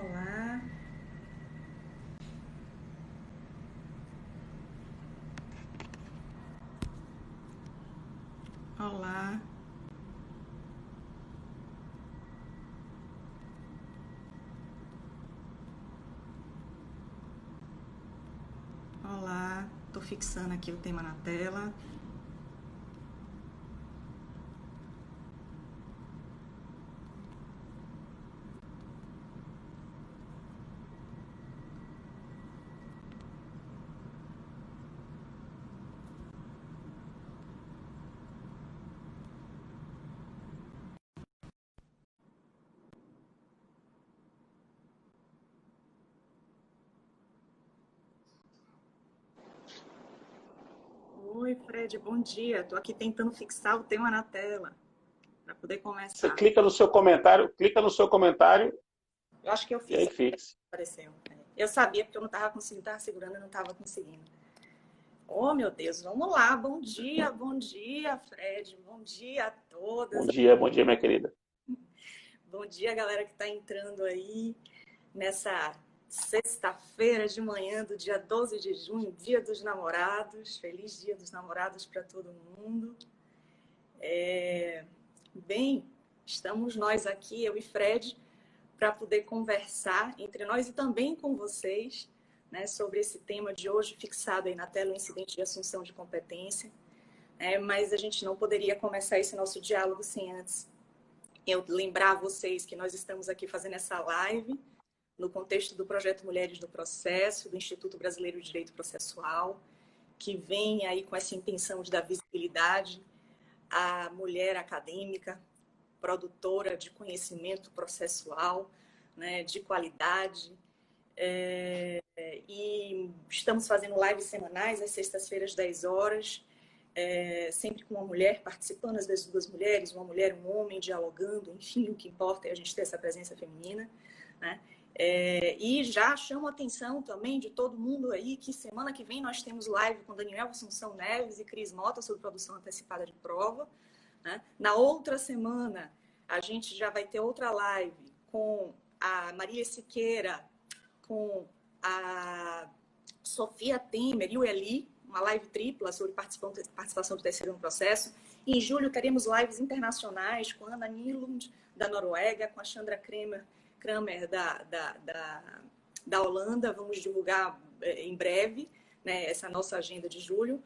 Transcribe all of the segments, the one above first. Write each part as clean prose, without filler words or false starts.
Olá. Olá. Olá. Tô fixando aqui o tema na tela. Oi, Fred, bom dia. Tô aqui tentando fixar o tema na tela para poder Você começar. clica no seu comentário Eu acho que eu e fiz, aí fixe. apareceu. Eu sabia porque eu não tava conseguindo, tava segurando e não tava conseguindo. Oh, meu Deus, vamos lá. Bom dia, Fred. Bom dia a todas. Bom dia, minha querida. Bom dia, galera que está entrando aí nessa sexta-feira de manhã do dia 12 de junho, Dia dos Namorados. Feliz Dia dos Namorados para todo mundo. Bem, estamos nós aqui, eu e Fred, para poder conversar entre nós e também com vocês, né, sobre esse tema de hoje fixado aí na tela, o incidente de assunção de competência. Mas a gente não poderia começar esse nosso diálogo sem antes eu lembrar a vocês que nós estamos aqui fazendo essa live no contexto do projeto Mulheres no Processo, do Instituto Brasileiro de Direito Processual, que vem aí com essa intenção de dar visibilidade à mulher acadêmica, produtora de conhecimento processual, né, de qualidade. E estamos fazendo lives semanais, às sextas-feiras, 10 horas, sempre com uma mulher participando, às vezes duas mulheres, uma mulher, um homem, dialogando, enfim, o que importa é a gente ter essa presença feminina, né? E já chamo a atenção também de todo mundo aí que semana que vem nós temos live com Daniel Assunção Neves e Cris Mota sobre produção antecipada de prova, né? Na outra semana a gente já vai ter outra live com a Maria Siqueira, com a Sofia Temer e o Eli, uma live tripla sobre participação do terceiro no processo. Em julho teremos lives internacionais com a Anna Nylund, da Noruega, com a Chandra Kramer da Holanda. Vamos divulgar em breve, né, essa nossa agenda de julho.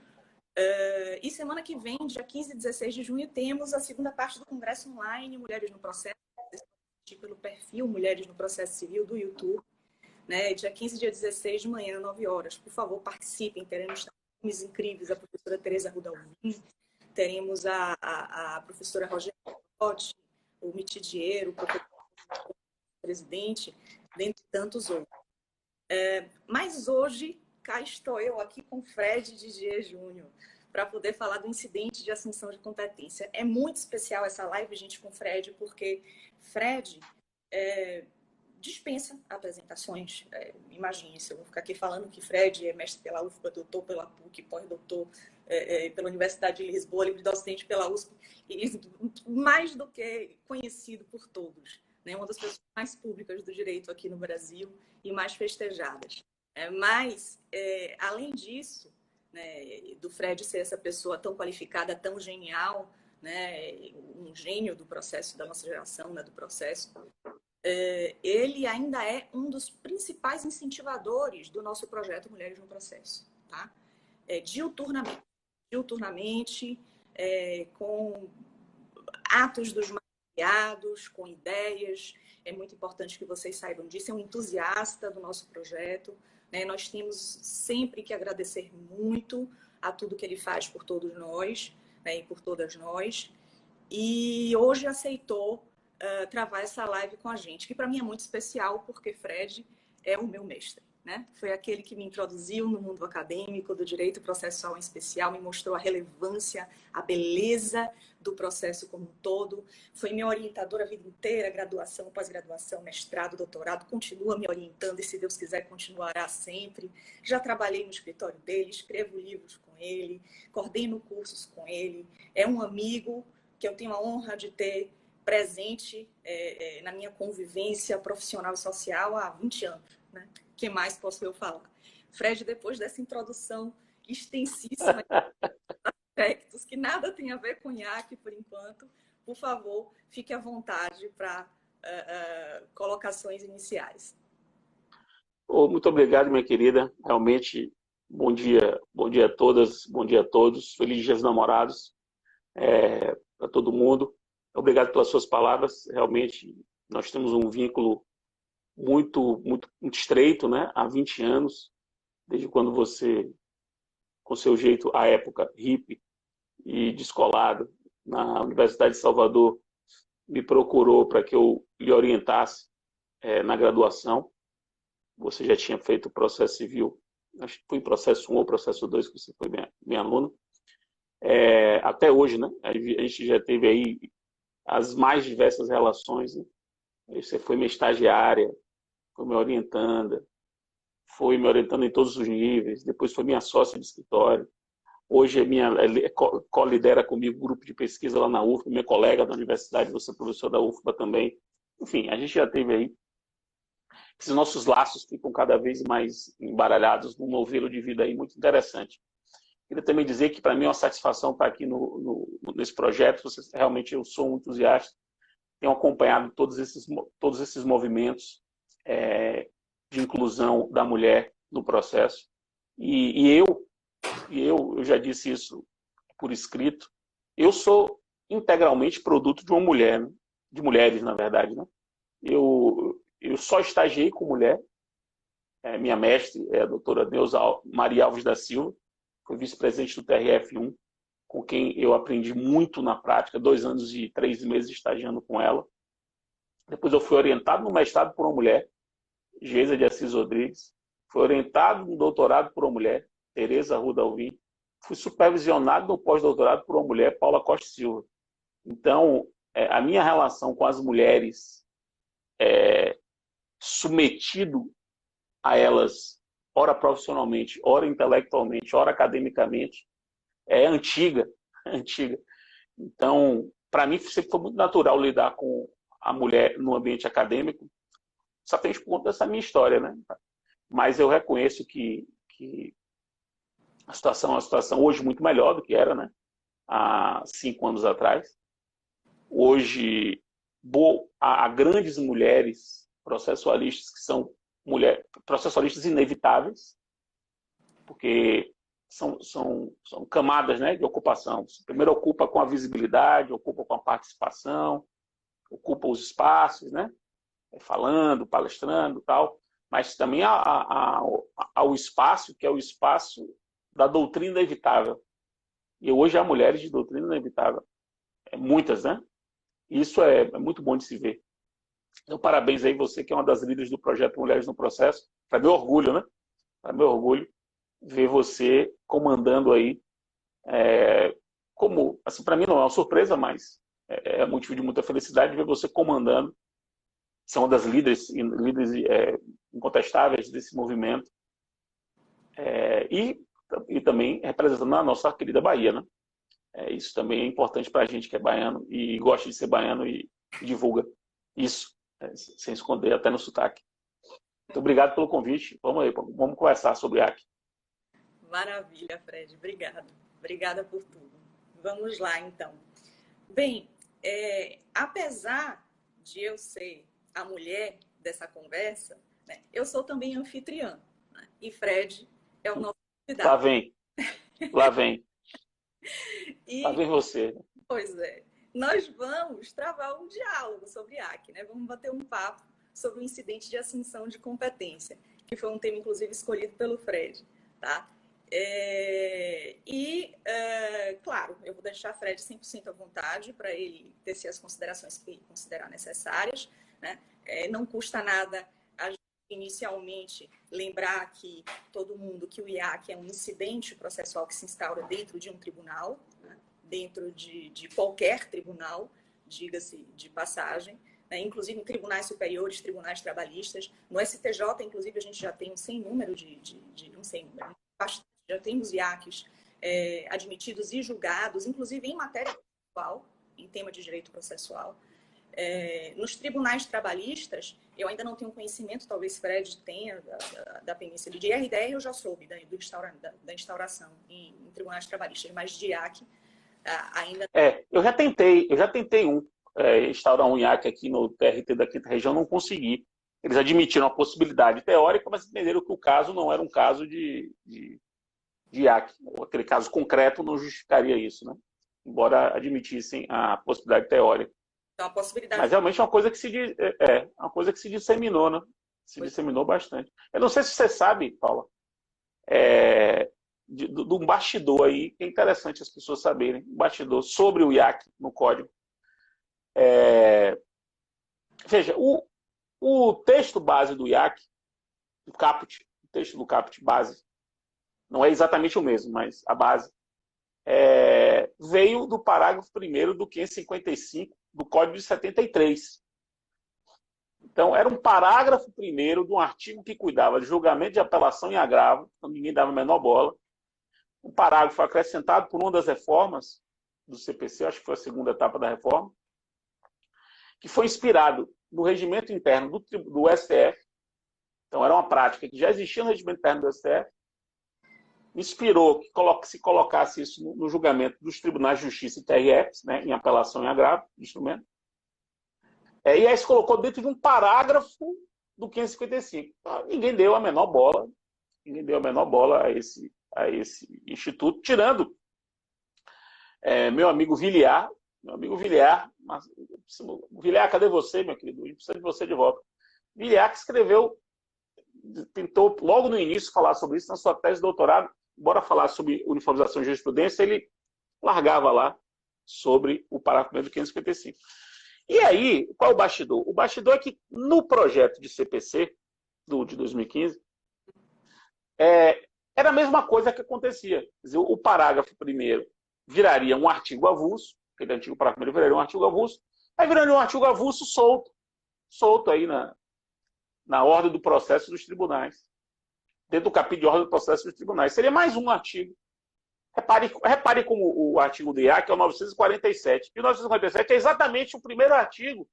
E semana que vem, dia 15 e 16 de junho, temos a segunda parte do Congresso Online Mulheres no Processo, pelo perfil Mulheres no Processo Civil do YouTube. Né, dia 15 e dia 16 de manhã, 9 horas. Por favor, participem. Teremos nomes incríveis, a professora Tereza Rudalvin, teremos a professora Rogéria Cotti, o Mitidiero, o professor presidente, dentre tantos outros. Mas hoje, cá estou eu aqui com Fred Didier Júnior, para poder falar do incidente de assunção de competência. É muito especial essa live, gente, com Fred, porque Fred dispensa apresentações. Imagine, se eu vou ficar aqui falando que Fred é mestre pela UFBA, doutor pela PUC, pós-doutor pela Universidade de Lisboa, livre docente pela USP, e mais do que conhecido por todos, né? Uma das pessoas mais públicas do direito aqui no Brasil e mais festejadas. Mas, além disso, né, do Fred ser essa pessoa tão qualificada, tão genial, né, um gênio do processo, da nossa geração, né, do processo, ele ainda é um dos principais incentivadores do nosso projeto Mulheres no Processo, tá? Diuturnamente, com atos dos mais variados, com ideias. É muito importante que vocês saibam disso. É um entusiasta do nosso projeto, né? Nós temos sempre que agradecer muito a tudo que ele faz por todos nós, né, e por todas nós. E hoje aceitou travar essa live com a gente, que para mim é muito especial, porque Fred é o meu mestre, né? Foi aquele que me introduziu no mundo acadêmico, do direito processual em especial, me mostrou a relevância, a beleza do processo como um todo. Foi meu orientador a vida inteira, graduação, pós-graduação, mestrado, doutorado, continua me orientando e, se Deus quiser, continuará sempre. Já trabalhei no escritório dele, escrevo livros com ele, coordeno cursos com ele, é um amigo que eu tenho a honra de ter presente na minha convivência profissional e social há 20 anos. Né? O que mais posso eu falar? Fred, depois dessa introdução extensíssima de aspectos que nada tem a ver com IAC por enquanto, por favor, fique à vontade para colocações iniciais. Muito obrigado, minha querida. Realmente, bom dia a todas, bom dia a todos. Feliz Dia dos Namorados para todo mundo. Obrigado pelas suas palavras. Realmente, nós temos um vínculo muito estreito, né? Há 20 anos, desde quando você, com seu jeito, à época, hippie e descolado, na Universidade de Salvador, me procurou para que eu lhe orientasse na graduação. Você já tinha feito o processo civil, acho que foi processo 1 ou processo 2, que você foi minha aluna. Até hoje, né? A gente já teve aí as mais diversas relações, né? Você foi minha estagiária, foi minha orientanda, foi me orientando em todos os níveis, depois foi minha sócia de escritório. Hoje co-lidera comigo o grupo de pesquisa lá na UFBA, minha colega da universidade, você é professor da UFBA também. Enfim, a gente já teve aí. Esses nossos laços ficam cada vez mais embaralhados num novelo de vida aí muito interessante. Queria também dizer que para mim é uma satisfação estar aqui nesse projeto. Realmente eu sou um entusiasta, tenho acompanhado todos esses movimentos de inclusão da mulher no processo. E eu já disse isso por escrito, eu sou integralmente produto de uma mulher, né? De mulheres, na verdade. Né? Eu só estagiei com mulher. Minha mestre é a doutora Neuza Maria Alves da Silva, foi vice-presidente do TRF1, com quem eu aprendi muito na prática, 2 anos e 3 meses estagiando com ela. Depois eu fui orientado no mestrado por uma mulher, Geisa de Assis Rodrigues. Fui orientado no doutorado por uma mulher, Tereza Arruda Alvim. Fui supervisionado no pós-doutorado por uma mulher, Paula Costa Silva. Então, a minha relação com as mulheres, submetido a elas, ora profissionalmente, ora intelectualmente, ora academicamente, é antiga. Então, para mim, sempre foi muito natural lidar com a mulher no ambiente acadêmico, só tem por conta dessa minha história, né? Mas eu reconheço que a situação é uma situação hoje muito melhor do que era, né? Há 5 anos atrás. Hoje, há grandes mulheres processualistas que são processualistas inevitáveis, porque são camadas, né, de ocupação. Você primeiro ocupa com a visibilidade, ocupa com a participação, ocupa os espaços, né, falando, palestrando e tal, mas também há o espaço, que é o espaço da doutrina inevitável. E hoje há mulheres de doutrina inevitável. Muitas, né? Isso é muito bom de se ver. Então, parabéns aí, você que é uma das líderes do projeto Mulheres no Processo. Para meu orgulho, né? Para meu orgulho ver você comandando aí, como, assim, para mim não é uma surpresa, mas é motivo de muita felicidade ver você comandando. Você é uma das líderes incontestáveis desse movimento. E também representando a nossa querida Bahia, né? Isso também é importante para a gente que é baiano e gosta de ser baiano e divulga isso, sem esconder, até no sotaque. Muito obrigado pelo convite. Vamos aí, vamos conversar sobre IAC. Maravilha, Fred. Obrigada por tudo. Vamos lá, então. Bem, apesar de eu ser a mulher dessa conversa, né, eu sou também anfitriã. Né? E Fred é o nosso convidado. Lá vem. Lá vem você. Pois é. Nós vamos travar um diálogo sobre IAC, né? Vamos bater um papo sobre o incidente de assunção de competência, que foi um tema, inclusive, escolhido pelo Fred, tá? Claro, eu vou deixar Fred 100% à vontade para ele tecer as considerações que ele considerar necessárias, né? Não custa nada a gente, inicialmente, lembrar aqui todo mundo que o IAC é um incidente processual que se instaura dentro de um tribunal, né? Dentro de qualquer tribunal, diga-se de passagem, né? Inclusive em tribunais superiores, tribunais trabalhistas. No STJ, inclusive, a gente já tem um sem número já temos IACs admitidos e julgados, inclusive em matéria processual, em tema de direito processual. Nos tribunais trabalhistas, eu ainda não tenho conhecimento, talvez Fred tenha, da penícia de IRDR, eu já soube da instauração em tribunais trabalhistas, mas de IAC ainda... Eu já tentei instaurar um IAC aqui no TRT da 5ª Região, não consegui. Eles admitiram a possibilidade teórica, mas entenderam que o caso não era um caso de IAC. Aquele caso concreto não justificaria isso, né? Embora admitissem a possibilidade teórica. Então, a possibilidade... Mas realmente é uma coisa que uma coisa que se disseminou, né? Se disseminou bastante. Eu não sei se você sabe, Paula, de um bastidor aí, que é interessante as pessoas saberem, um bastidor sobre o IAC no código. Veja, o texto base do IAC, o texto do caput base, não é exatamente o mesmo, mas a base, veio do parágrafo 1º do 555 do Código de 73. Então, era um parágrafo 1º de um artigo que cuidava de julgamento de apelação em agravo, então ninguém dava a menor bola. Um parágrafo acrescentado por uma das reformas do CPC, acho que foi a segunda etapa da reforma, que foi inspirado no regimento interno do STF. Então, era uma prática que já existia no regimento interno do STF, inspirou que se colocasse isso no julgamento dos tribunais de justiça e TRFs, né, em apelação em agravo de instrumento. E aí se colocou dentro de um parágrafo do 555. Então, ninguém deu a menor bola a esse instituto, tirando meu amigo Viliar. Viliar, cadê você, meu querido? A gente precisa de você de volta. Viliar que tentou logo no início falar sobre isso na sua tese de doutorado. Bora falar sobre uniformização de jurisprudência, ele largava lá sobre o parágrafo do 555. E aí, qual é o bastidor? O bastidor é que no projeto de CPC, de 2015, era a mesma coisa que acontecia. Quer dizer, o parágrafo 1º viraria um artigo avulso, aquele antigo parágrafo 1º viraria um artigo avulso, aí viraria um artigo avulso solto aí na ordem do processo dos tribunais. Dentro do capítulo de ordem do processo dos tribunais. Seria mais um artigo. Repare como o artigo do IAC é o 947. E o 947 é exatamente o primeiro artigo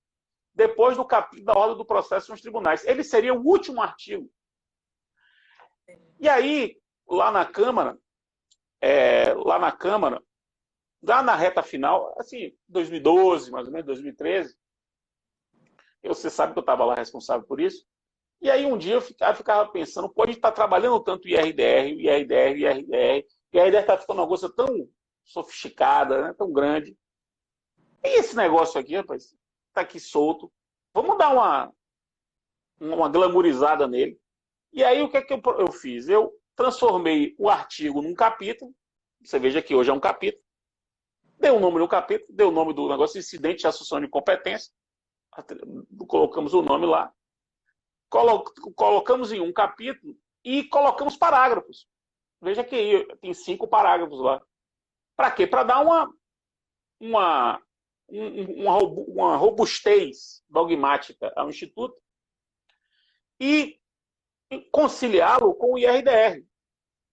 depois do capítulo da ordem do processo nos tribunais. Ele seria o último artigo. E aí, lá na Câmara, lá na reta final, assim, 2012, mais ou menos, 2013, você sabe que eu estava lá responsável por isso. E aí um dia eu ficava pensando, pô, a gente está trabalhando tanto IRDR, e a IRDR está ficando uma coisa tão sofisticada, né, tão grande. E esse negócio aqui, rapaz, está aqui solto. Vamos dar uma glamourizada nele. E aí o que é que eu fiz? Eu transformei o artigo num capítulo. Você veja que hoje é um capítulo. Dei um nome no capítulo, dei o nome do negócio, incidente de assunção de competência. Colocamos o nome lá. Colocamos em um capítulo e colocamos parágrafos. Veja que tem 5 parágrafos lá. Para quê? Para dar uma robustez dogmática ao Instituto e conciliá-lo com o IRDR.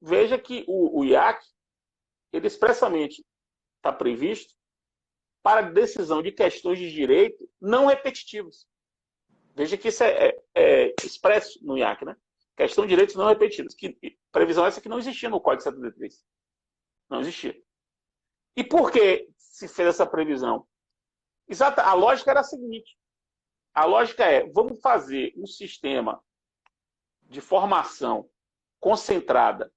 Veja que o IAC, ele expressamente está previsto para decisão de questões de direito não repetitivas. Veja que isso é expresso no IAC, né? Questão de direitos não repetitivos. Previsão essa que não existia no Código 73. Não existia. E por que se fez essa previsão? A lógica era a seguinte. A lógica vamos fazer um sistema de formação concentrada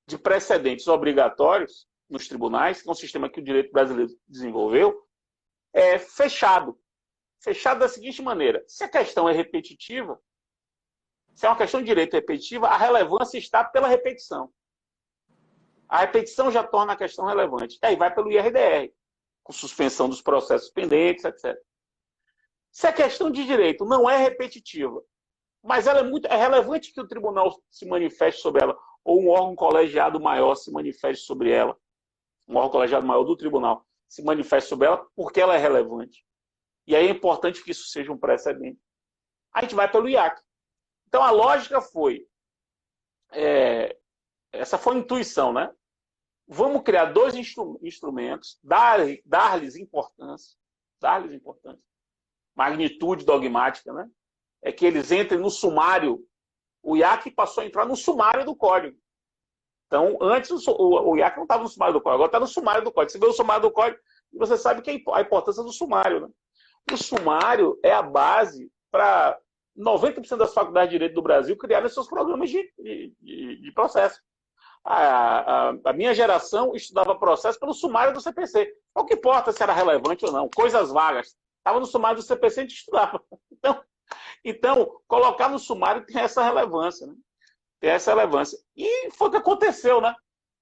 de precedentes obrigatórios nos tribunais, que é um sistema que o direito brasileiro desenvolveu, fechado. Fechado da seguinte maneira. Se a questão é repetitiva, se é uma questão de direito repetitiva, a relevância está pela repetição. A repetição já torna a questão relevante. E aí vai pelo IRDR, com suspensão dos processos pendentes, etc. Se a questão de direito não é repetitiva, mas ela é relevante que o tribunal se manifeste sobre ela, ou um órgão colegiado maior se manifeste sobre ela, um órgão colegiado maior do tribunal se manifeste sobre ela, porque ela é relevante. E aí é importante que isso seja um precedente. A gente vai pelo IAC. Então a lógica foi, essa foi a intuição, né? Vamos criar 2 instrumentos, dar-lhes importância, magnitude dogmática, né? É que eles entrem no sumário. O IAC passou a entrar no sumário do código. Então, antes o IAC não estava no sumário do código, agora está no sumário do código. Você vê o sumário do código e você sabe que a importância do sumário, né? O sumário é a base para 90% das faculdades de direito do Brasil criarem seus programas de processo. A minha geração estudava processo pelo sumário do CPC. O que importa se era relevante ou não. Coisas vagas. Estava no sumário do CPC e a gente estudava. Então, colocar no sumário tem essa relevância. Né? Tem essa relevância. E foi o que aconteceu, né?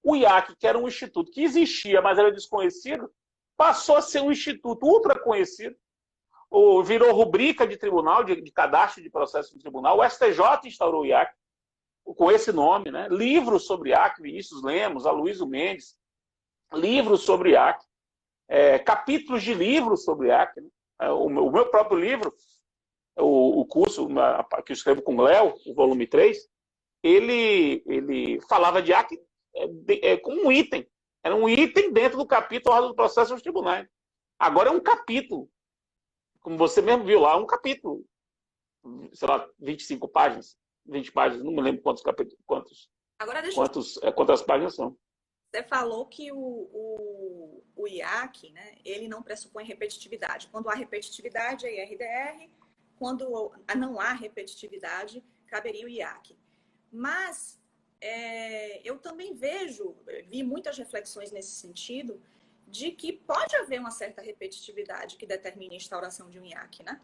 O IAC, que era um instituto que existia, mas era desconhecido, passou a ser um instituto ultra conhecido, ou virou rubrica de tribunal, de cadastro de processo de tribunal. O STJ instaurou o IAC com esse nome, né? Livros sobre IAC, Vinícius Lemos, Aloysio Mendes, livros sobre IAC, capítulos de livros sobre IAC. Né? O meu próprio livro, o curso que eu escrevo com o Léo, o volume 3, ele falava de IAC como um item. Era um item dentro do capítulo Ordem do Processo nos Tribunais. Agora é um capítulo. Como você mesmo viu lá, um capítulo. Sei lá, 25 páginas, 20 páginas, não me lembro quantos capítulos, quantas páginas são. Você falou que o IAC, né, ele não pressupõe repetitividade. Quando há repetitividade, é IRDR. Quando não há repetitividade, caberia o IAC. Mas eu também vi muitas reflexões nesse sentido, de que pode haver uma certa repetitividade que determine a instauração de um IAC, né?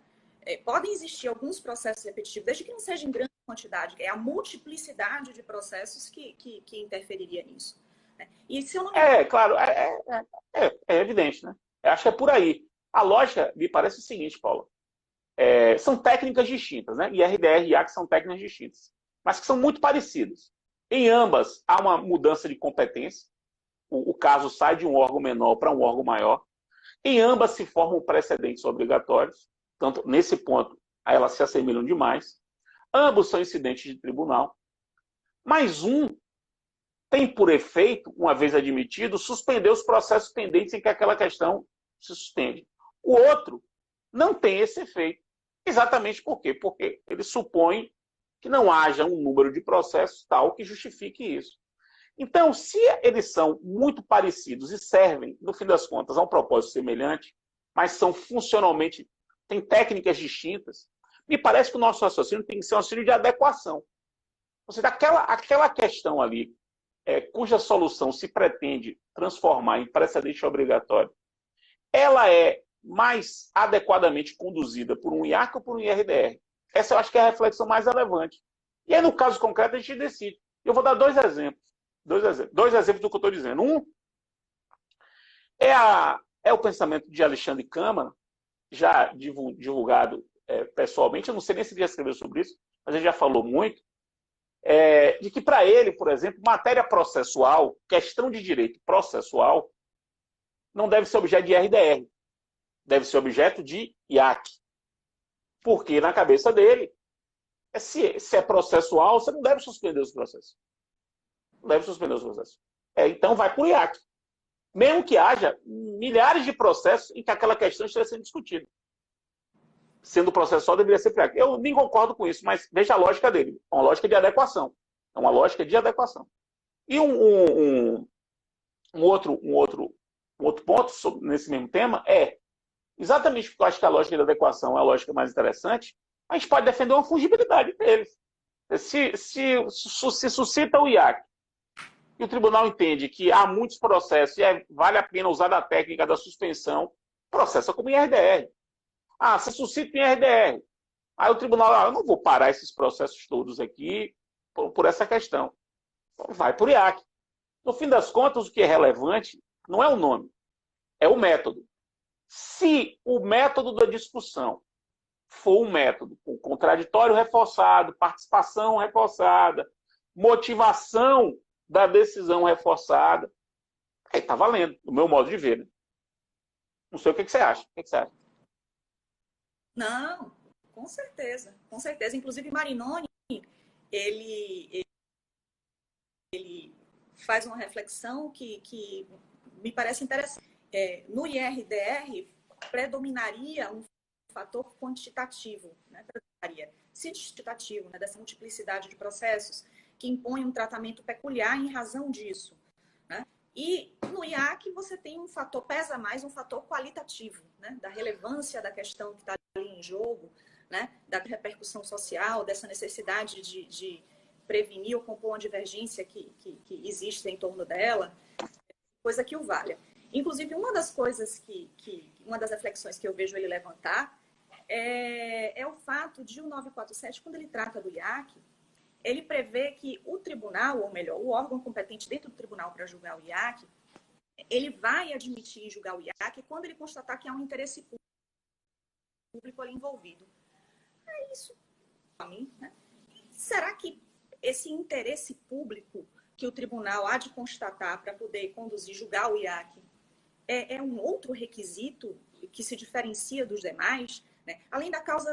Podem existir alguns processos repetitivos, desde que não seja em grande quantidade, é a multiplicidade de processos que interferiria nisso. Né? E se eu não me... claro, é evidente, né? Eu acho que é por aí. A lógica me parece o seguinte, Paula. São técnicas distintas, né? IRDR e IAC são técnicas distintas, mas que são muito parecidas. Em ambas, há uma mudança de competência. O caso sai de um órgão menor para um órgão maior. Em ambas se formam precedentes obrigatórios. Tanto, nesse ponto, elas se assemelham demais. Ambos são incidentes de tribunal. Mas um tem por efeito, uma vez admitido, suspender os processos pendentes em que aquela questão se suspende. O outro não tem esse efeito. Exatamente por quê? Porque ele supõe que não haja um número de processos tal que justifique isso. Então, se eles são muito parecidos e servem, no fim das contas, a um propósito semelhante, mas são funcionalmente, têm técnicas distintas, me parece que o nosso raciocínio tem que ser um raciocínio de adequação. Ou seja, aquela questão ali, cuja solução se pretende transformar em precedente obrigatório, ela é mais adequadamente conduzida por um IAC ou por um IRDR? Essa eu acho que é a reflexão mais relevante. E aí, no caso concreto, a gente decide. Eu vou dar dois exemplos. Dois exemplos do que eu estou dizendo. Um é o pensamento de Alexandre Câmara, já divulgado pessoalmente. Eu não sei nem se ele já escreveu sobre isso, mas ele já falou muito. De que, para ele, por exemplo, matéria processual, questão de direito processual, não deve ser objeto de IRDR. Deve ser objeto de IAC. Porque, na cabeça dele, se é processual, você não deve suspender os processos. Não deve suspender os processos. Então, vai para o IAC. Mesmo que haja milhares de processos em que aquela questão esteja sendo discutida. Sendo processual, deveria ser para IAC. Eu nem concordo com isso, mas veja a lógica dele. É uma lógica de adequação. É uma lógica de adequação. E um outro ponto nesse mesmo tema exatamente porque eu acho que a lógica de adequação é a lógica mais interessante, a gente pode defender uma fungibilidade deles. Se suscita o IAC e o tribunal entende que há muitos processos e vale a pena usar a técnica da suspensão, processa como IRDR. Se suscita em IRDR. Aí o tribunal, eu não vou parar esses processos todos aqui por essa questão. Vai por IAC. No fim das contas, o que é relevante não é o nome, é o método. Se o método da discussão for um método com contraditório reforçado, participação reforçada, motivação da decisão reforçada, aí está valendo, do meu modo de ver. Né? Não sei o que você acha. O que você acha? Não, com certeza. Com certeza. Inclusive, Marinoni, ele faz uma reflexão que me parece interessante. No IRDR, predominaria um fator quantitativo, né, quantitativo, né, dessa multiplicidade de processos que impõe um tratamento peculiar em razão disso, né? E no IAC você tem um fator, pesa mais um fator qualitativo, né, da relevância da questão que está ali em jogo, né, da repercussão social, dessa necessidade de prevenir ou compor uma divergência que existe em torno dela, coisa que o valha. Inclusive, uma das coisas uma das reflexões que eu vejo ele levantar é o fato de o 947, quando ele trata do IAC, ele prevê que o tribunal, ou melhor, o órgão competente dentro do tribunal para julgar o IAC, ele vai admitir e julgar o IAC quando ele constatar que há um interesse público ali envolvido. É isso, para mim, né? Será que esse interesse público que o tribunal há de constatar para poder conduzir, julgar o IAC, é um outro requisito que se diferencia dos demais, né? Além da causa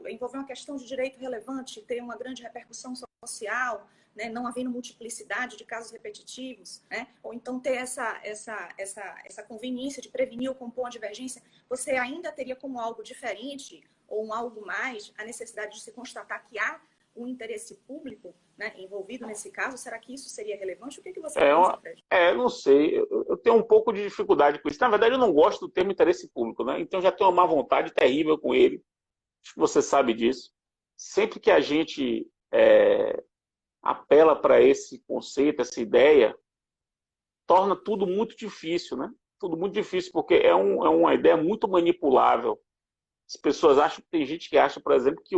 envolver uma questão de direito relevante, ter uma grande repercussão social, né? Não havendo multiplicidade de casos repetitivos, né? Ou então ter essa conveniência de prevenir ou compor uma divergência, você ainda teria como algo diferente ou um algo mais a necessidade de se constatar que há um interesse público, né, envolvido nesse caso. Será que isso seria relevante? O que você pensa, Fred? Não sei. Eu tenho um pouco de dificuldade com isso. Na verdade, eu não gosto do termo interesse público, né? Então, já tenho uma má vontade terrível com ele. Acho que você sabe disso. Sempre que a gente apela para esse conceito, essa ideia, torna tudo muito difícil, né? Tudo muito difícil, porque é uma ideia muito manipulável. As pessoas acham, tem gente que acha, por exemplo, que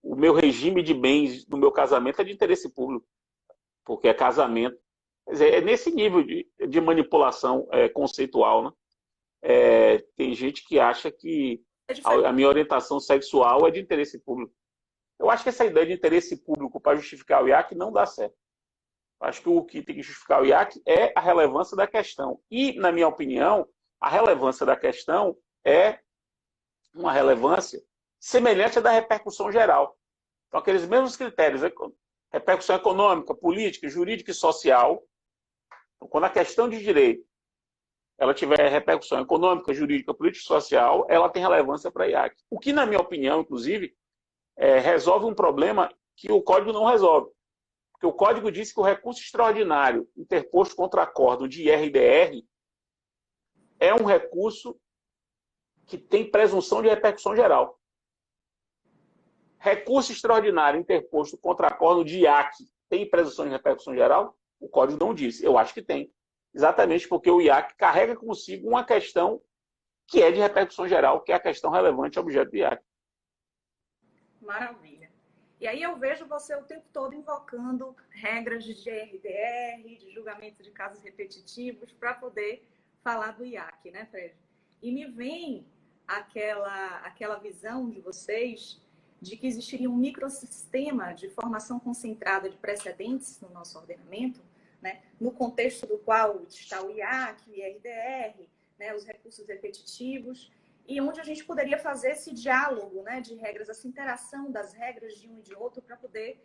o meu regime de bens no meu casamento é de interesse público, porque é casamento. Quer dizer, é nesse nível de manipulação conceitual, né? Tem gente que acha que a minha orientação sexual é de interesse público. Eu acho que essa ideia de interesse público para justificar o IAC não dá certo. Eu acho que o que tem que justificar o IAC é a relevância da questão. E, na minha opinião, a relevância da questão é uma relevância semelhante à da repercussão geral. Então, aqueles mesmos critérios, repercussão econômica, política, jurídica e social. Então, quando a questão de direito ela tiver repercussão econômica, jurídica, política e social, ela tem relevância para a IAC. O que, na minha opinião, inclusive, resolve um problema que o Código não resolve. Porque o Código diz que o recurso extraordinário interposto contra acordo de IRDR é um recurso que tem presunção de repercussão geral. Recurso extraordinário interposto contra acordo de IAC tem presunção de repercussão geral? O Código não diz. Eu acho que tem. Exatamente porque o IAC carrega consigo uma questão que é de repercussão geral, que é a questão relevante ao objeto do IAC. Maravilha. E aí eu vejo você o tempo todo invocando regras de GRDR, de julgamento de casos repetitivos, para poder falar do IAC, né, Fred? E me vem aquela visão de vocês de que existiria um microsistema de formação concentrada de precedentes no nosso ordenamento, né, no contexto do qual está o IAC, o IRDR, né, os recursos repetitivos, e onde a gente poderia fazer esse diálogo, né, de regras, essa interação das regras de um e de outro para poder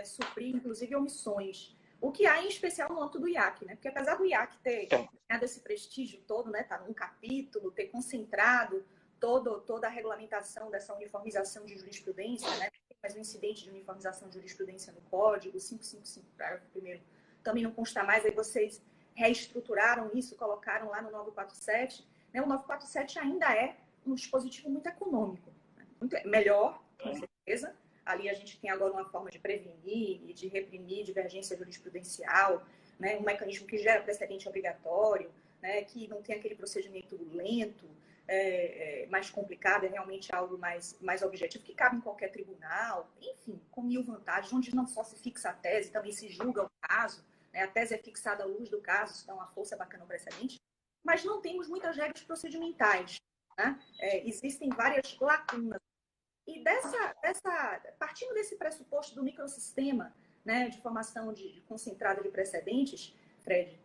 suprir, inclusive, omissões. O que há em especial no âmbito do IAC, né? Porque apesar do IAC ter ganhado esse prestígio todo, né, tá num capítulo, ter concentrado toda a regulamentação dessa uniformização de jurisprudência, né? Mas o incidente de uniformização de jurisprudência no Código, 555, parágrafo 1º, também não consta mais, aí vocês reestruturaram isso, colocaram lá no 947, né? O 947 ainda é um dispositivo muito econômico, né? Muito melhor, com certeza. Ali a gente tem agora uma forma de prevenir e de reprimir divergência jurisprudencial, né? Um mecanismo que gera precedente obrigatório, né? Que não tem aquele procedimento lento, mais complicado, é realmente algo mais objetivo, que cabe em qualquer tribunal, enfim, com mil vantagens, onde não só se fixa a tese, também se julga o caso, né? A tese é fixada à luz do caso, isso dá uma força bacana ao precedente, mas não temos muitas regras procedimentais, né? Existem várias lacunas. E partindo desse pressuposto do microsistema, né, de formação concentrada de precedentes, Fred,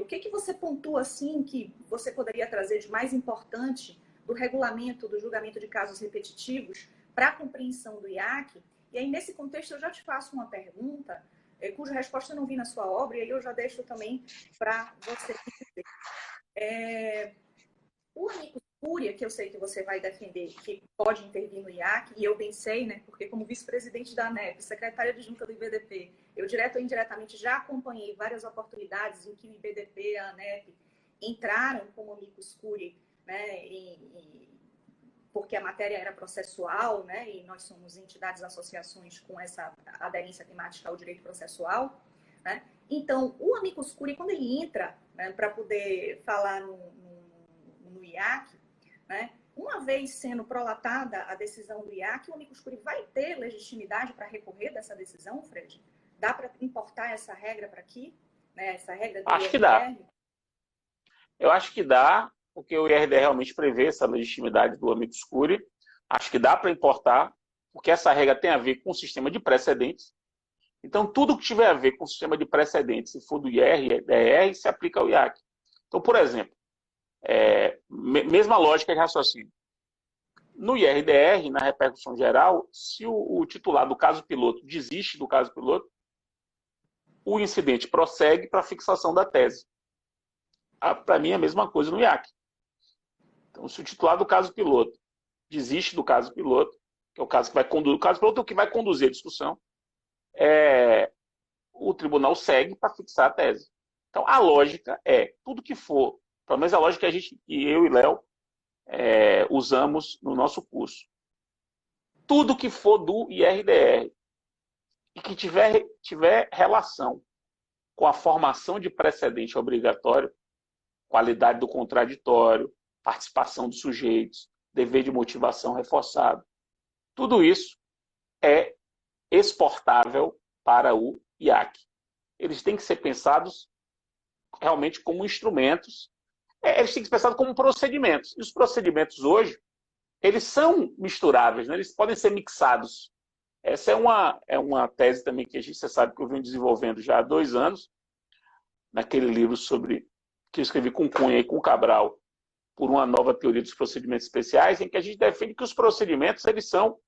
o que você pontua assim que você poderia trazer de mais importante do regulamento do julgamento de casos repetitivos para a compreensão do IAC? E aí, nesse contexto, eu já te faço uma pergunta, cuja resposta eu não vi na sua obra, e aí eu já deixo também para você dizer. O amigo escúria, que eu sei que você vai defender, que pode intervir no IAC, e eu pensei, né, porque como vice-presidente da ANEP, secretária adjunta do IBDP, eu direto ou indiretamente já acompanhei várias oportunidades em que o IBDP e a ANEP entraram como amicus curiae, né, porque a matéria era processual, né, e nós somos entidades, associações com essa aderência temática ao direito processual, né. Então, o amicus curiae, quando ele entra, né, para poder falar no IAC, né, uma vez sendo prolatada a decisão do IAC, o amicus curiae vai ter legitimidade para recorrer dessa decisão, Fred? Dá para importar essa regra para aqui? Né, essa regra do Acho que dá. IRDR? Eu acho que dá, porque o IRDR realmente prevê essa legitimidade do amicus curiae. Acho que dá para importar, porque essa regra tem a ver com o sistema de precedentes. Então, tudo que tiver a ver com o sistema de precedentes, se for do IRDR, se aplica ao IAC. Então, por exemplo, mesma lógica de raciocínio. No IRDR, na repercussão geral, se o titular do caso piloto desiste do caso piloto, o incidente prossegue para a fixação da tese. Para mim, é a mesma coisa no IAC. Então, se o titular do caso piloto desiste do caso piloto, que é o caso que vai conduzir, o caso piloto é o que vai conduzir a discussão, o tribunal segue para fixar a tese. Então, a lógica é, tudo que for, pelo menos a lógica que eu e Léo usamos no nosso curso, tudo que for do IRDR e que tiver relação com a formação de precedente obrigatório, qualidade do contraditório, participação dos sujeitos, dever de motivação reforçado, tudo isso é exportável para o IAC. Eles têm que ser pensados realmente como instrumentos, eles têm que ser pensados como procedimentos. E os procedimentos hoje, eles são misturáveis, né? Eles podem ser mixados. Essa é uma tese também que você sabe que eu venho desenvolvendo já há 2 anos, naquele livro que eu escrevi com Cunha e com Cabral, por uma nova teoria dos procedimentos especiais, em que a gente defende que os procedimentos, eles são,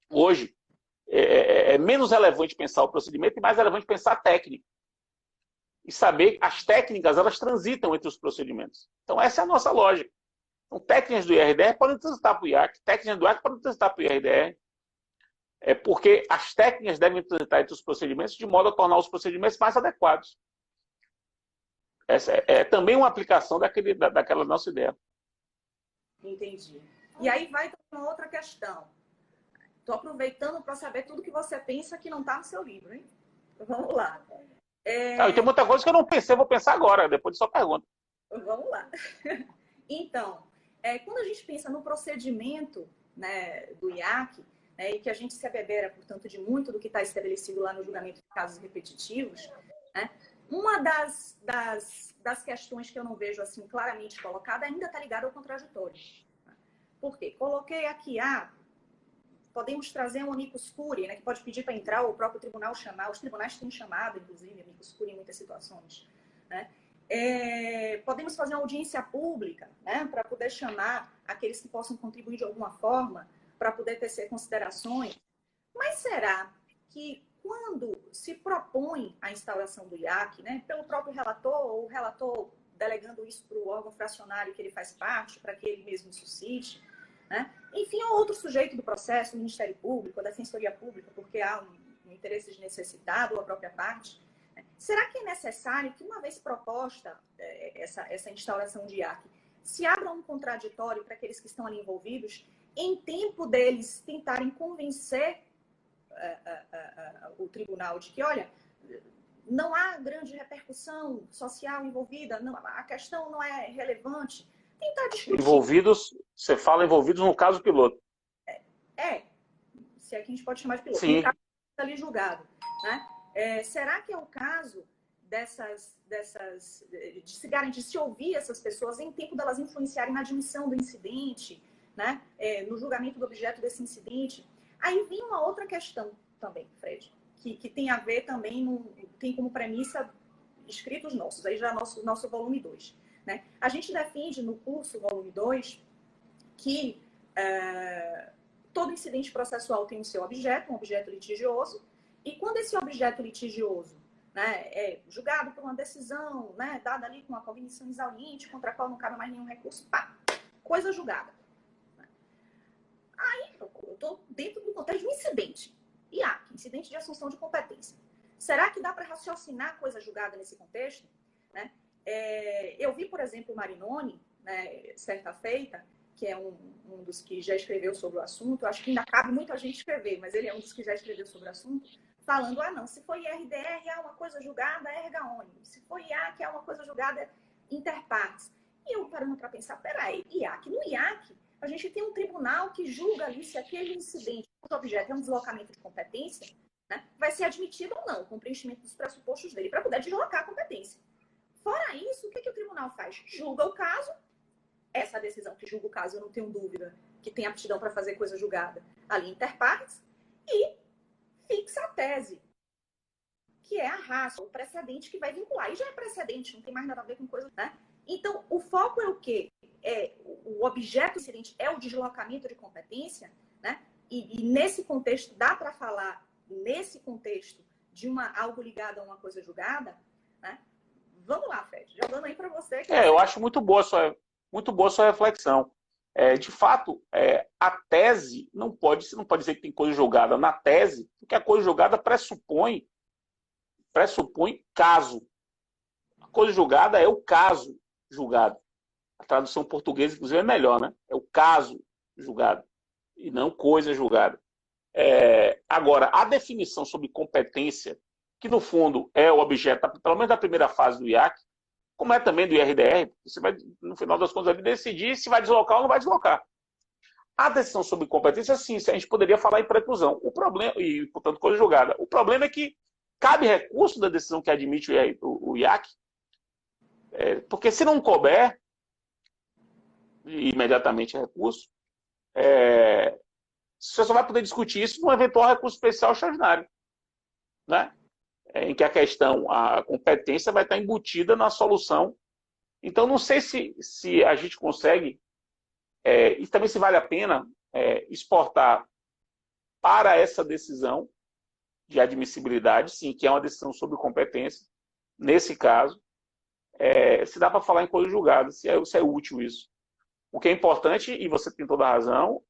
hoje, é menos relevante pensar o procedimento e mais relevante pensar a técnica. E saber que as técnicas, elas transitam entre os procedimentos. Então, essa é a nossa lógica. Então, técnicas do IRDR podem transitar para o IAC, técnicas do IAC podem transitar para o IRDR, porque as técnicas devem transitar entre os procedimentos de modo a tornar os procedimentos mais adequados. Essa é também uma aplicação daquela nossa ideia. Entendi. E aí vai para uma outra questão. Estou aproveitando para saber tudo que você pensa que não está no seu livro, hein? Vamos lá. Tem muita coisa que eu não pensei, vou pensar agora, depois de sua pergunta. Vamos lá. Então, quando a gente pensa no procedimento, né, do IAC, né, e que a gente se abebera, portanto, de muito do que está estabelecido lá no julgamento de casos repetitivos, né, uma das questões que eu não vejo assim claramente colocada ainda está ligada ao contraditório. Por quê? Coloquei aqui, podemos trazer um amicus curiae, né, que pode pedir para entrar, ou o próprio tribunal chamar. Os tribunais têm chamado, inclusive, amicus curiae em muitas situações. Né? Podemos fazer uma audiência pública, né, para poder chamar aqueles que possam contribuir de alguma forma, para poder tecer considerações. Mas será que quando se propõe a instauração do IAC, né, pelo próprio relator, ou o relator delegando isso para o órgão fracionário que ele faz parte, para que ele mesmo suscite, né? Enfim, ou outro sujeito do processo, o Ministério Público, a Defensoria Pública, porque há um interesse de necessitado, ou a própria parte, né? Será que é necessário que, uma vez proposta essa instauração de IAC, se abra um contraditório para aqueles que estão ali envolvidos, em tempo deles tentarem convencer o tribunal de que, olha, não há grande repercussão social envolvida, a questão não é relevante. Tentar discutir. Envolvidos, você fala envolvidos no caso piloto. Se é que a gente pode chamar de piloto. Sim. No caso ali julgado. Né? Será que é o caso de se garantir, se ouvir essas pessoas em tempo delas influenciarem na admissão do incidente, né? No julgamento do objeto desse incidente? Aí vem uma outra questão também, Fred, que tem a ver também, tem como premissa escritos nossos, aí já nosso volume 2. Né? A gente defende no curso, volume 2, que todo incidente processual tem o seu objeto, um objeto litigioso, e quando esse objeto litigioso, né, é julgado por uma decisão, né, dada ali com uma cognição exauriente, contra a qual não cabe mais nenhum recurso, coisa julgada. Aí, eu estou dentro do contexto de um incidente. IAC, incidente de assunção de competência. Será que dá para raciocinar coisa julgada nesse contexto? Né? Eu vi, por exemplo, o Marinoni, né, certa feita, que é um dos que já escreveu sobre o assunto. Eu acho que ainda cabe muita gente escrever, mas ele é um dos que já escreveu sobre o assunto, falando, não, se for IRDR, é uma coisa julgada, é erga omnibus. Se for IAC, é uma coisa julgada inter partes. E eu parando para pensar, peraí, IAC, no IAC, a gente tem um tribunal que julga ali se aquele incidente, cujo objeto é um deslocamento de competência, né, vai ser admitido ou não, com o preenchimento dos pressupostos dele, para poder deslocar a competência. Fora isso, o que o tribunal faz? Julga o caso, essa decisão que julga o caso, eu não tenho dúvida que tem aptidão para fazer coisa julgada ali inter partes, e fixa a tese, que é a raça, o precedente que vai vincular. E já é precedente, não tem mais nada a ver com coisa, né? Então, o foco é o quê? O objeto do incidente é o deslocamento de competência, né? E nesse contexto, dá para falar, nesse contexto, de algo ligado a uma coisa julgada, né? Vamos lá, Fred, jogando aí para você. Eu acho muito boa a sua reflexão. De fato, a tese você não pode dizer que tem coisa julgada na tese, porque a coisa julgada pressupõe caso. A coisa julgada é o caso julgado. A tradução portuguesa, inclusive, é melhor, né? É o caso julgado e não coisa julgada. Agora, a definição sobre competência, que no fundo é o objeto, pelo menos da primeira fase do IAC, como é também do IRDR, você vai, no final das contas, decidir se vai deslocar ou não vai deslocar. A decisão sobre competência, sim, a gente poderia falar em preclusão. O problema, e, portanto, coisa julgada. O problema é que cabe recurso da decisão que admite o IAC, porque se não couber imediatamente recurso, você só vai poder discutir isso num eventual recurso especial extraordinário, né? Em que a competência vai estar embutida na solução. Então, não sei se a gente consegue, e também se vale a pena exportar para essa decisão de admissibilidade, sim, que é uma decisão sobre competência, nesse caso, se dá para falar em coisa julgada, se é útil isso. O que é importante, e você tem toda a razão,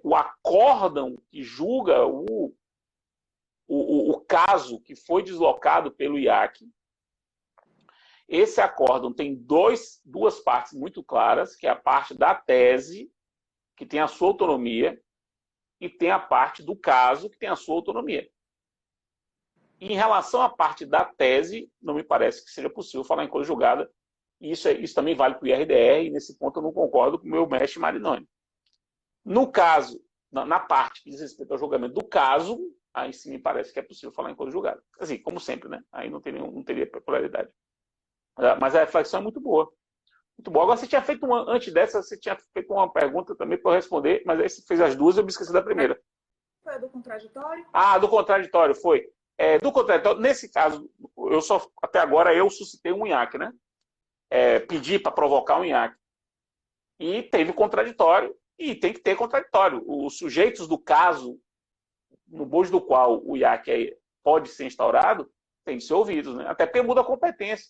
o acórdão que julga o caso que foi deslocado pelo IAC. Esse acórdão tem duas partes muito claras, que é a parte da tese, que tem a sua autonomia, e tem a parte do caso, que tem a sua autonomia. Em relação à parte da tese, não me parece que seja possível falar em coisa julgada, e isso também vale para o IRDR, e nesse ponto eu não concordo com o meu mestre Marinoni. No caso, na parte que diz respeito ao julgamento do caso, aí sim me parece que é possível falar em coisa julgada. Assim, como sempre, né? Aí não teria peculiaridade. Mas a reflexão é muito boa. Muito boa. Agora, você tinha feito antes dessa, você tinha feito uma pergunta também para eu responder, mas aí você fez as duas e eu me esqueci da primeira. Foi a do contraditório? Do contraditório, foi. Do contraditório, nesse caso, até agora eu suscitei um IAC, né? Pedi para provocar um IAC. E teve contraditório, e tem que ter contraditório. Os sujeitos do caso, no bojo do qual o IAC pode ser instaurado, tem de ser ouvidos, né? Até porque muda a competência.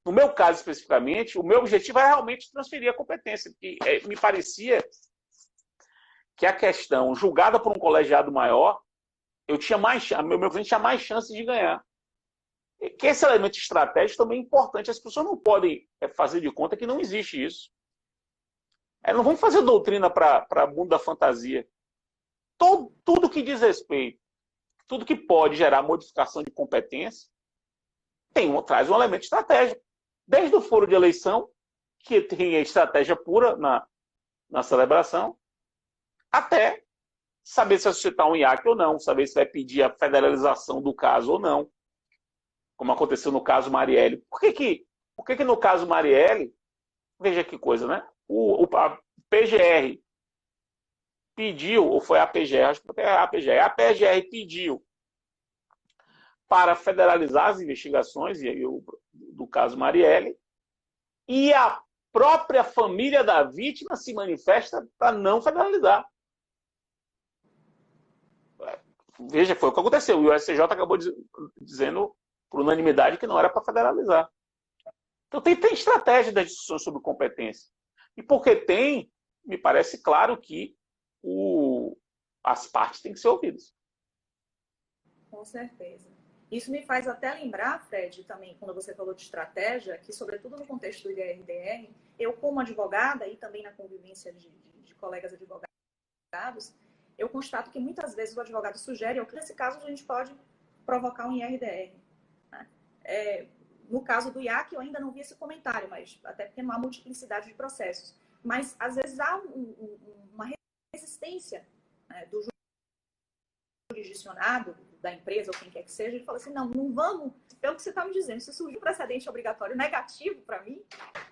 No meu caso, especificamente, o meu objetivo é realmente transferir a competência, porque me parecia que a questão julgada por um colegiado maior, meu cliente tinha mais chance de ganhar. E que esse elemento estratégico também é importante. As pessoas não podem fazer de conta que não existe isso. Não vamos fazer doutrina para o mundo da fantasia. Tudo que diz respeito, tudo que pode gerar modificação de competência, traz um elemento estratégico. Desde o foro de eleição, que tem a estratégia pura na celebração, até saber se vai suscitar um IAC ou não, saber se vai pedir a federalização do caso ou não, como aconteceu no caso Marielle. Por que no caso Marielle, veja que coisa, né? A PGR pediu, ou foi a PGR, acho que foi a PGR pediu para federalizar as investigações do caso Marielle, e a própria família da vítima se manifesta para não federalizar. Veja, foi o que aconteceu. O STJ acabou dizendo por unanimidade que não era para federalizar. Então tem estratégia das discussões sobre competência. E porque tem, me parece claro que as partes têm que ser ouvidas. Com certeza. Isso me faz até lembrar, Fred, também, quando você falou de estratégia, que, sobretudo no contexto do IRDR, eu, como advogada e também na convivência de colegas advogados, eu constato que muitas vezes o advogado sugere, ou que nesse caso a gente pode provocar um IRDR. Né? No caso do IAC, eu ainda não vi esse comentário, mas até porque não há multiplicidade de processos. Mas, às vezes, há uma resistência, né, do jurisdicionado, da empresa, ou quem quer que seja, ele fala assim, não vamos, pelo que você está me dizendo, se surgir um precedente obrigatório negativo para mim,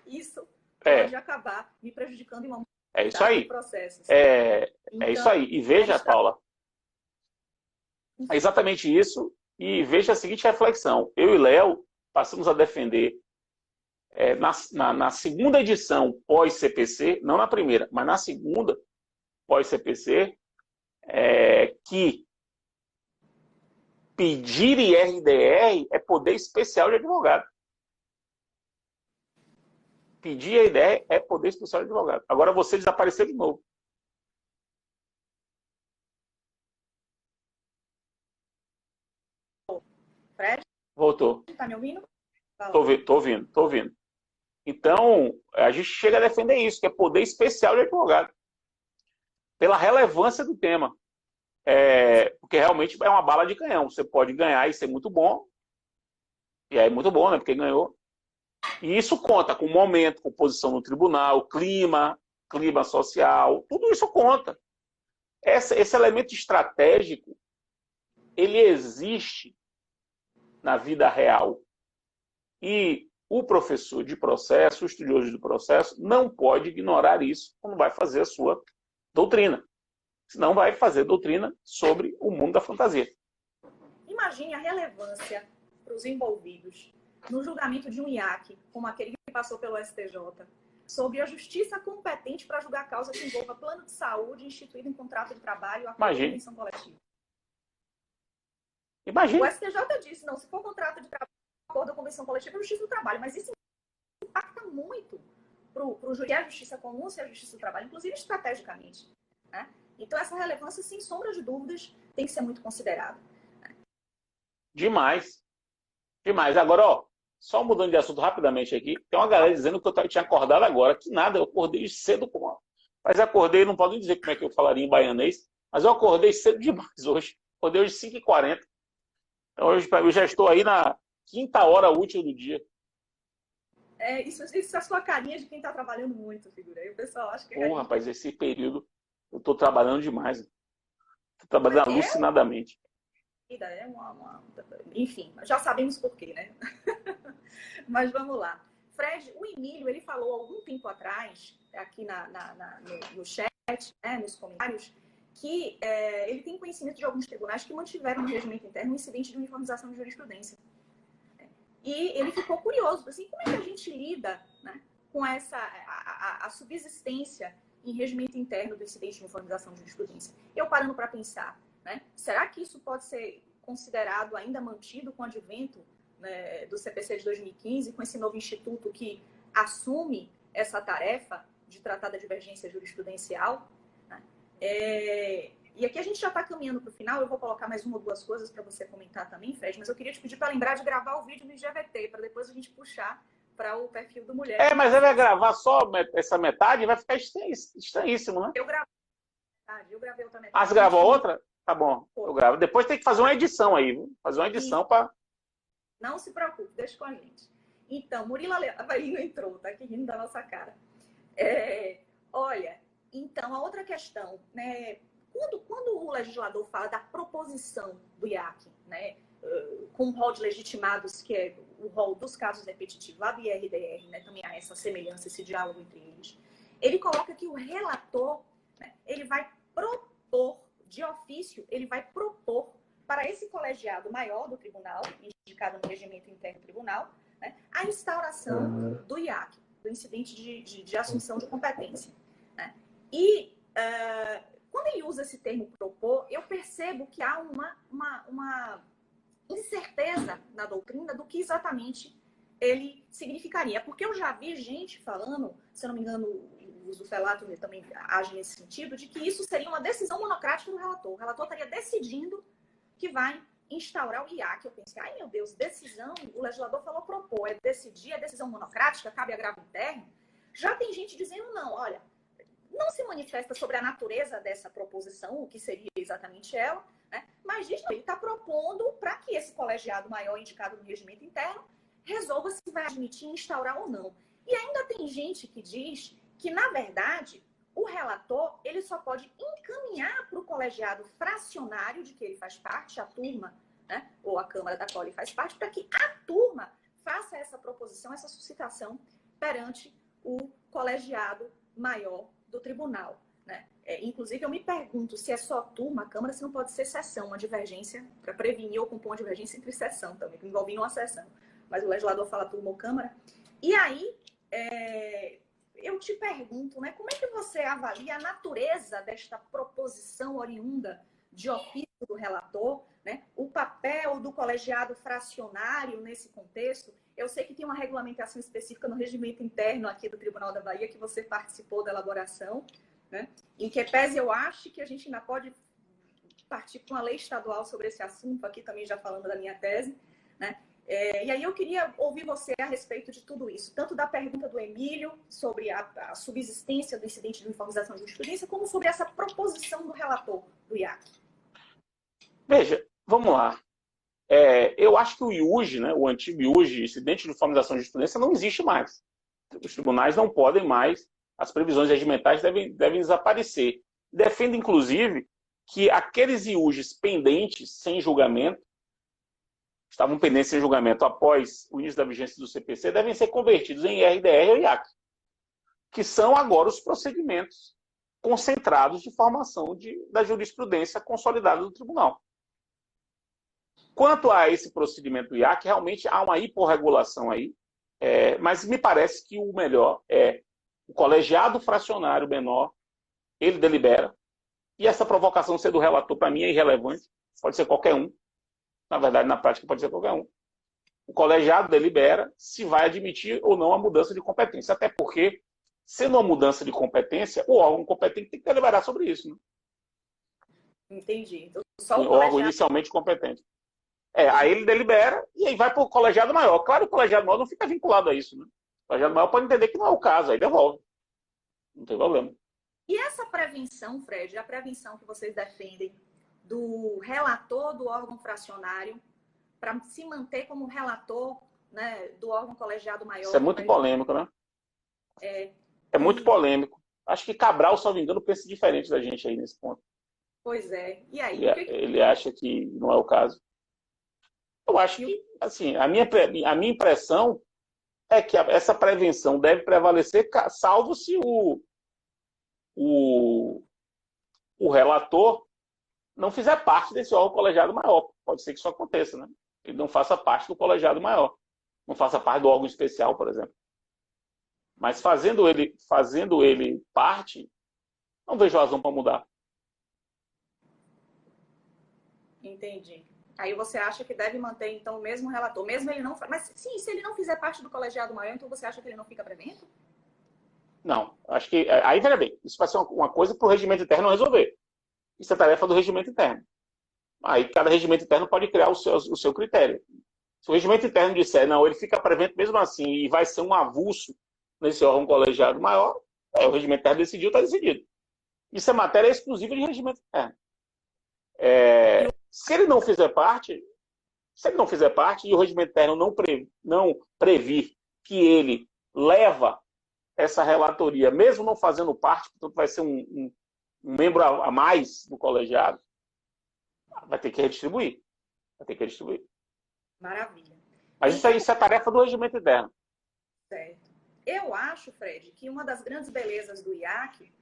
isso pode acabar me prejudicando em uma multidão de processos. Então, é isso aí. E veja, Paula, é exatamente isso, e veja a seguinte reflexão. Eu e Léo passamos a defender, na segunda edição pós-CPC, não na primeira, mas na segunda pós-CPC, que pedir IRDR é poder especial de advogado. Pedir IRDR é poder especial de advogado. Agora você desapareceu de novo. Fred? Voltou. Tá me ouvindo? Tô ouvindo. Então, a gente chega a defender isso, que é poder especial de advogado. Pela relevância do tema. Porque realmente é uma bala de canhão. Você pode ganhar e ser muito bom. E aí é muito bom, né? Porque ganhou. E isso conta com o momento, com posição no tribunal, clima social, tudo isso conta. Esse elemento estratégico, ele existe na vida real. E o professor de processo, o estudioso do processo, não pode ignorar isso quando vai fazer a sua doutrina. Senão vai fazer doutrina sobre o mundo da fantasia. Imagine a relevância para os envolvidos no julgamento de um IAC, como aquele que passou pelo STJ, sobre a justiça competente para julgar a causa que envolva plano de saúde instituído em contrato de trabalho ou acordo de convenção coletiva. Imagine. O STJ disse, não, se for contrato de trabalho, acordo ou convenção coletiva, é justiça do trabalho, mas isso impacta muito para o juiz, a justiça comum e a justiça do trabalho, inclusive estrategicamente. Né? Então, essa relevância, sem sombra de dúvidas, tem que ser muito considerada. Demais. Agora, só mudando de assunto rapidamente aqui, tem uma galera dizendo que eu tinha acordado agora, que nada, eu acordei cedo. Mas acordei, não podem dizer como é que eu falaria em baianês, mas eu acordei cedo demais hoje. Acordei hoje 5h40. Então, hoje eu já estou aí na 5ª hora útil do dia. Isso é a sua carinha de quem está trabalhando muito, figura. Aí o pessoal acha que rapaz, esse período eu estou trabalhando demais. Estou trabalhando alucinadamente. Enfim, já sabemos por quê, né? Mas vamos lá. Fred, o Emílio, ele falou algum tempo atrás, aqui no chat, né, nos comentários, que ele tem conhecimento de alguns tribunais que mantiveram no regimento interno um incidente de uniformização de jurisprudência. E ele ficou curioso, assim, como é que a gente lida, né, com a subsistência em regimento interno do incidente de uniformização de jurisprudência? Eu parando para pensar, né, será que isso pode ser considerado ainda mantido com o advento, né, do CPC de 2015, com esse novo instituto que assume essa tarefa de tratar da divergência jurisprudencial? Né? E aqui a gente já está caminhando para o final, eu vou colocar mais uma ou duas coisas para você comentar também, Fred, mas eu queria te pedir para lembrar de gravar o vídeo no IGVT, para depois a gente puxar para o perfil do Mulher. Mas ele vai gravar só essa metade, vai ficar estranhíssimo, né? Eu gravei outra metade. Você gravou outra? Tá bom, eu gravo. Depois tem que fazer uma edição aí, viu? Fazer uma edição para... Não se preocupe, deixa com a gente. Então, Murilo Avelino entrou, tá aqui rindo da nossa cara. Olha, então, a outra questão, né? Quando o legislador fala da proposição do IAC, né, com o rol de legitimados, que é o rol dos casos repetitivos, lá do IRDR, né, também há essa semelhança, esse diálogo entre eles, ele coloca que o relator, né, ele vai propor, de ofício, ele vai propor para esse colegiado maior do tribunal, indicado no regimento interno do tribunal, né, a instauração do IAC, do incidente de assunção de competência. Né? E quando ele usa esse termo propor, eu percebo que há uma incerteza na doutrina do que exatamente ele significaria. Porque eu já vi gente falando, se eu não me engano, o artigos do FELATO também agem nesse sentido, de que isso seria uma decisão monocrática do relator. O relator estaria decidindo que vai instaurar o IAC. Eu pensei, ai meu Deus, decisão, o legislador falou propor, é decidir, é decisão monocrática, cabe agravo interno. Já tem gente dizendo não, olha, não se manifesta sobre a natureza dessa proposição, o que seria exatamente ela, né? Mas diz que ele está propondo para que esse colegiado maior indicado no regimento interno resolva se vai admitir instaurar ou não. E ainda tem gente que diz que, na verdade, o relator ele só pode encaminhar para o colegiado fracionário de que ele faz parte, a turma, né, ou a Câmara da qual ele faz parte, para que a turma faça essa proposição, essa suscitação perante o colegiado maior do tribunal. Né? Inclusive, eu me pergunto se é só turma, a Câmara, se não pode ser sessão, uma divergência, para prevenir ou compor uma divergência entre sessão também, que envolve uma sessão. Mas o legislador fala turma ou Câmara. E aí, eu te pergunto, né, como é que você avalia a natureza desta proposição oriunda de ofício do relator, né, o papel do colegiado fracionário nesse contexto? Eu sei que tem uma regulamentação específica no regimento interno aqui do Tribunal da Bahia, que você participou da elaboração, né, em que pese eu acho que a gente ainda pode partir para uma lei estadual sobre esse assunto, aqui também já falando da minha tese, né? E aí eu queria ouvir você a respeito de tudo isso, tanto da pergunta do Emílio sobre a subsistência do incidente de uniformização de jurisprudência, como sobre essa proposição do relator do IAC. Veja, vamos lá. Eu acho que o IUJ, né, o antigo IUJ, incidente de uniformização de jurisprudência, não existe mais. Os tribunais não podem mais, as previsões regimentais devem desaparecer. Defendo, inclusive, que aqueles IUJs pendentes, sem julgamento, estavam pendentes em julgamento após o início da vigência do CPC, devem ser convertidos em RDR ou IAC, que são agora os procedimentos concentrados de formação da jurisprudência consolidada do tribunal. Quanto a esse procedimento do IAC, realmente há uma hiporregulação aí, mas me parece que o melhor é o colegiado fracionário menor, ele delibera, e essa provocação ser do relator, para mim, é irrelevante, pode ser qualquer um. Na verdade, na prática, pode ser qualquer um. O colegiado delibera se vai admitir ou não a mudança de competência. Até porque, sendo uma mudança de competência, o órgão competente tem que deliberar sobre isso. Né? Entendi. Então, só o órgão inicialmente competente. Aí ele delibera e aí vai para o colegiado maior. Claro que o colegiado maior não fica vinculado a isso. Né? O colegiado maior pode entender que não é o caso, aí devolve. Não tem problema. E essa prevenção, Fred, a prevenção que vocês defendem do relator do órgão fracionário para se manter como relator, né, do órgão colegiado maior. Isso é muito polêmico, né? É muito polêmico. Acho que Cabral, se não me engano, pensa diferente da gente aí nesse ponto. Pois é. E aí? Ele acha que não é o caso. Eu acho que, assim, a minha impressão é que essa prevenção deve prevalecer, salvo se o relator não fizer parte desse órgão colegiado maior. Pode ser que isso aconteça, né? Ele não faça parte do colegiado maior. Não faça parte do órgão especial, por exemplo. Mas fazendo ele parte, não vejo razão para mudar. Entendi. Aí você acha que deve manter, então, o mesmo relator, mesmo ele não... Mas, sim, se ele não fizer parte do colegiado maior, então você acha que ele não fica prevento? Não. Acho que... Aí, veja bem, isso vai ser uma coisa para o regimento interno resolver. Isso é tarefa do regimento interno. Aí cada regimento interno pode criar o seu critério. Se o regimento interno disser, não, ele fica prevento mesmo assim e vai ser um avulso nesse órgão colegiado maior, o regimento interno decidiu, está decidido. Isso é matéria exclusiva de regimento interno. Se ele não fizer parte e o regimento interno não previr que ele leva essa relatoria, mesmo não fazendo parte, portanto vai ser um membro a mais do colegiado, vai ter que redistribuir. Maravilha. Mas isso é tarefa do regimento interno. Certo. Eu acho, Fred, que uma das grandes belezas do IAC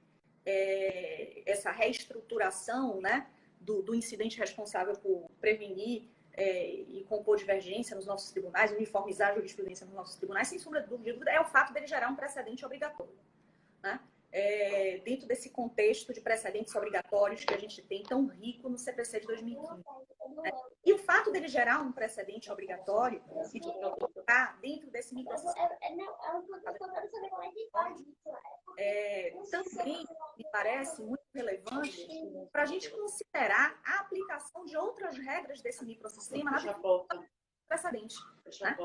é essa reestruturação, né, do incidente responsável por prevenir e compor divergência nos nossos tribunais, uniformizar a jurisprudência nos nossos tribunais, sem sombra de dúvida, é o fato dele gerar um precedente obrigatório. Né? dentro desse contexto de precedentes obrigatórios que a gente tem tão rico no CPC de 2015. Né? E o fato dele gerar um precedente obrigatório, que está dentro desse microsistema, também me parece muito relevante para a gente considerar a aplicação de outras regras desse microsistema na precedente. Né?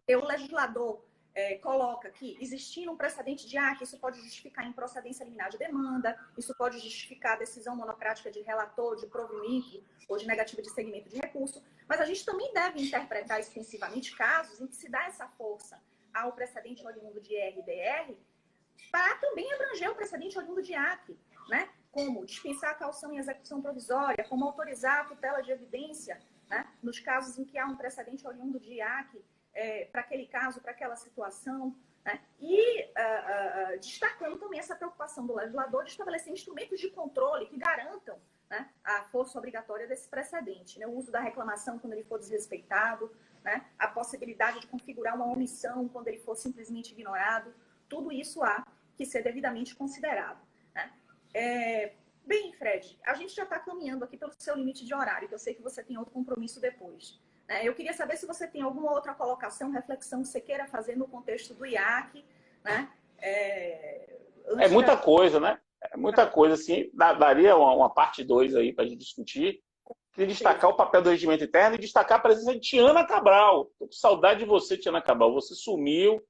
E o legislador coloca que, existindo um precedente de que isso pode justificar improcedência liminar de demanda, isso pode justificar a decisão monocrática de relator, de provimento ou de negativa de segmento de recurso, mas a gente também deve interpretar extensivamente casos em que se dá essa força ao precedente oriundo de RDR para também abranger o precedente oriundo de AC, né? Como dispensar a caução em execução provisória, como autorizar a tutela de evidência, né? Nos casos em que há um precedente oriundo de IAC, para aquele caso, para aquela situação, né? E destacando também essa preocupação do legislador de estabelecer instrumentos de controle que garantam, né, a força obrigatória desse precedente, né? O uso da reclamação quando ele for desrespeitado, né? A possibilidade de configurar uma omissão quando ele for simplesmente ignorado, tudo isso há que ser devidamente considerado. Né? Bem, Fred, a gente já está caminhando aqui pelo seu limite de horário, que eu sei que você tem outro compromisso depois. Eu queria saber se você tem alguma outra colocação, reflexão que você queira fazer no contexto do IAC. Né? Muita coisa, né? É muita coisa, assim. Daria uma parte 2 aí para a gente discutir. Queria destacar o papel do regimento interno e destacar a presença de Tiana Cabral. Estou com saudade de você, Tiana Cabral. Você sumiu,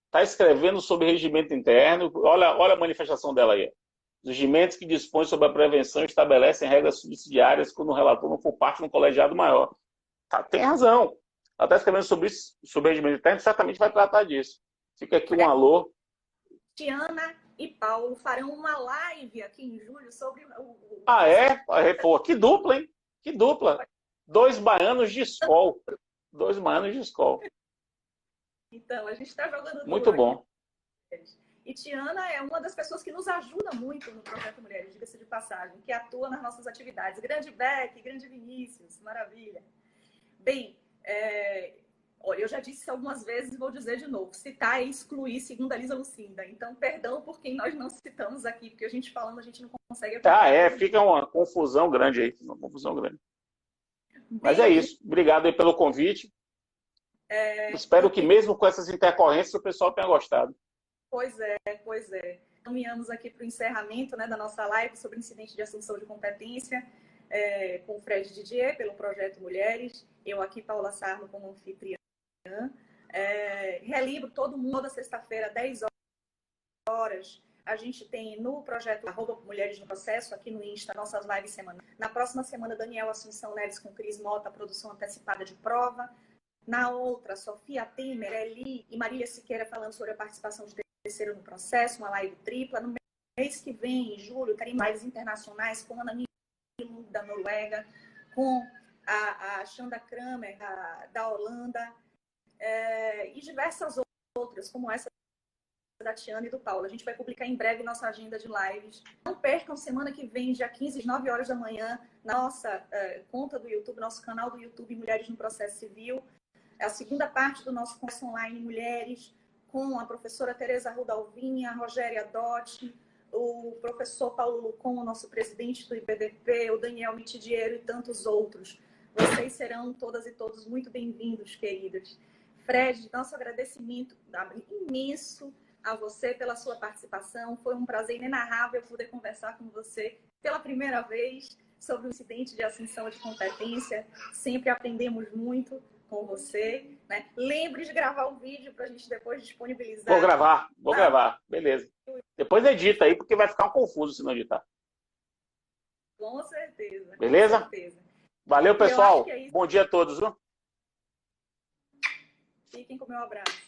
está escrevendo sobre regimento interno. Olha a manifestação dela aí. Os regimentos que dispõem sobre a prevenção estabelecem regras subsidiárias quando o relator não for parte de um colegiado maior. Tá, tem razão. Ela está escrevendo sobre isso, sobre regimento interno, certamente vai tratar disso. Fica aqui um alô. Tiana e Paulo farão uma live aqui em julho sobre o... Pô, que dupla, hein? Que dupla. 2 baianos de escola. 2 baianos de escola. Então, a gente está jogando muito bom. E Tiana é uma das pessoas que nos ajuda muito no Projeto Mulheres, diga-se de passagem, que atua nas nossas atividades. Grande Beck, grande Vinícius, maravilha. Bem, olha, eu já disse isso algumas vezes e vou dizer de novo. Citar é excluir, segundo a Lisa Lucinda. Então, perdão por quem nós não citamos aqui, porque a gente falando, a gente não consegue... Fica uma confusão grande aí. Uma confusão grande. Mas é isso. Obrigado aí pelo convite. Espero que mesmo com essas intercorrências o pessoal tenha gostado. Pois é. Caminhamos aqui para o encerramento, né, da nossa live sobre incidente de assunção de competência com o Fred Didier, pelo Projeto Mulheres. Eu aqui, Paula Sarno, como anfitriã. Relembro todo mundo, toda sexta-feira, 10 horas, a gente tem no projeto @Mulheres no Processo, aqui no Insta, nossas lives semanais. Na próxima semana, Daniel Assunção Neves com Cris Mota, produção antecipada de prova. Na outra, Sofia Temer, Eli e Marília Siqueira falando sobre a participação de terceiro no processo, uma live tripla. No mês que vem, em julho, teremos lives internacionais com Ana Nilund, da Noruega, com a Xanda Kramer, da Holanda, e diversas outras, como essa da Tiana e do Paulo. A gente vai publicar em breve nossa agenda de lives. Não percam, semana que vem, dia 15, às 9 horas da manhã, na nossa conta do YouTube, nosso canal do YouTube Mulheres no Processo Civil. É a segunda parte do nosso curso online Mulheres, com a professora Tereza Rudalvinha, a Rogéria Dotti, o professor Paulo Lucon, nosso presidente do IBDP, o Daniel Mitidiero e tantos outros. Vocês serão todas e todos muito bem-vindos, queridos. Fred, nosso agradecimento imenso a você pela sua participação. Foi um prazer inenarrável poder conversar com você pela primeira vez sobre o incidente de assunção de competência. Sempre aprendemos muito com você, né? Lembre de gravar o vídeo para a gente depois disponibilizar. Vou gravar, beleza. Depois edita aí, porque vai ficar um confuso se não editar. Com certeza. Beleza? Com certeza. Valeu, pessoal. Bom dia a todos, viu? Fiquem com o meu abraço.